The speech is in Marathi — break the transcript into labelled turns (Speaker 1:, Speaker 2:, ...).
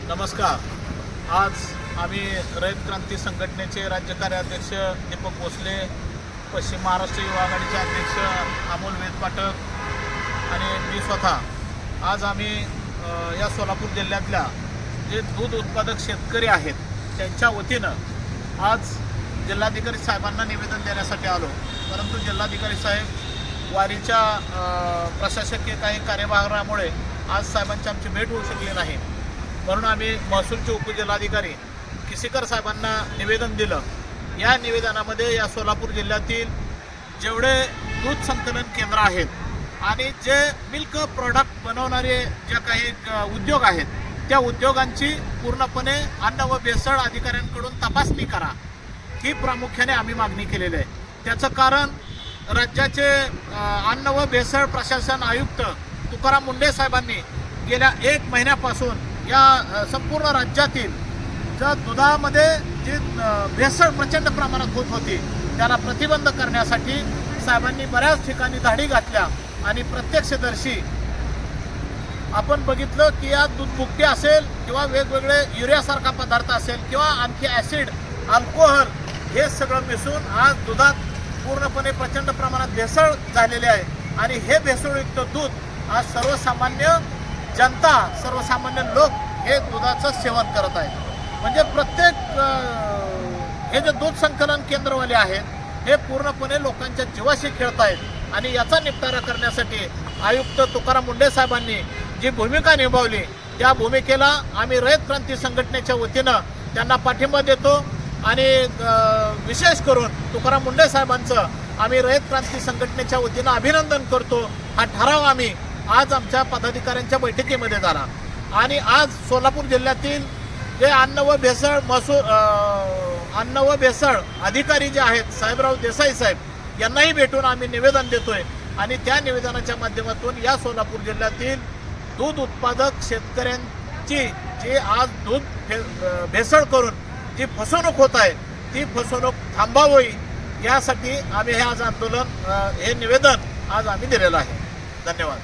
Speaker 1: नमस्कार। आज आम्ही रयत क्रांती संघटनेचे राज्य कार्याध्यक्ष दीपक भोसले, पश्चिम महाराष्ट्र युवा आघाडीचे अध्यक्ष अमोल वेद पाठक आणि मी स्वतः आज आम्ही या सोलापूर जिल्ह्यातल्या जे दूध उत्पादक शेतकरी आहेत त्यांच्या वतीनं आज जिल्हाधिकारी साहेबांना निवेदन देण्यासाठी आलो। परंतु जिल्हाधिकारी साहेब वारीच्या प्रशासकीय काही कार्यभारामुळे आज साहेबांची आमची भेट होऊ शकली नाही, म्हणून आम्ही महसूलचे उपजिल्हाधिकारी किसीकर साहेबांना निवेदन दिलं। या निवेदनामध्ये या सोलापूर जिल्ह्यातील जेवढे दूध संकलन केंद्र आहेत आणि जे मिल्क प्रोडक्ट बनवणारे जे काही उद्योग आहेत त्या उद्योगांची पूर्णपणे अन्न व भेसळ अधिकाऱ्यांकडून तपासणी करा, ही प्रामुख्याने आम्ही मागणी केलेली आहे। त्याचं कारण राज्याचे अन्न व भेसळ प्रशासन आयुक्त तुकाराम मुंडे साहेबांनी गेल्या 1 महिन्यापासून या संपूर्ण राज्यातील ज्या दुधामध्ये जी भेसळ प्रचंड प्रमाणात होत होती त्याला प्रतिबंध करण्यासाठी साहेबांनी बऱ्याच ठिकाणी धाडी घातल्या आणि प्रत्यक्षदर्शी आपण बघितलं की या दूध भुकटी असेल किंवा वेगवेगळे युरियासारखा पदार्थ असेल किंवा आणखी ॲसिड, अल्कोहोल हे सगळं मिसळून आज दुधात पूर्णपणे प्रचंड प्रमाणात भेसळ झालेले आहे आणि हे भेसळयुक्त दूध आज सर्वसामान्य जनता, सर्वसामान्य लोक हे दुधाचं सेवन करत आहेत। म्हणजे प्रत्येक हे जे दूध संकलन केंद्रवाले आहेत हे पूर्णपणे लोकांच्या जीवाशी खेळत आहेत आणि याचा निपटारा करण्यासाठी आयुक्त तुकाराम मुंडे साहेबांनी जी भूमिका निभावली त्या भूमिकेला आम्ही रयत क्रांती संघटनेच्या वतीनं त्यांना पाठिंबा देतो आणि विशेष करून तुकाराम मुंडे साहेबांचं आम्ही रयत क्रांती संघटनेच्या वतीनं अभिनंदन करतो। हा ठराव आम्ही आज आमच्या पदाधिकाऱ्यांच्या बैठकीमध्ये झाला आणि आज सोलापूर जिल्ह्यातील जे अन्न व भेसळ अधिकारी जे आहेत साहेबराव देसाई साहेब यांनाही भेटून आम्ही निवेदन देतोय आणि त्या निवेदनाच्या माध्यमातून या सोलापूर जिल्ह्यातील दूध उत्पादक शेतकऱ्यांची जी आज दूध भेसळ करून जी फसवणूक होत आहे ती फसवणूक थांबावी यासाठी आम्ही हे आज आंदोलन हे निवेदन आज आम्ही दिलेलं आहे। धन्यवाद।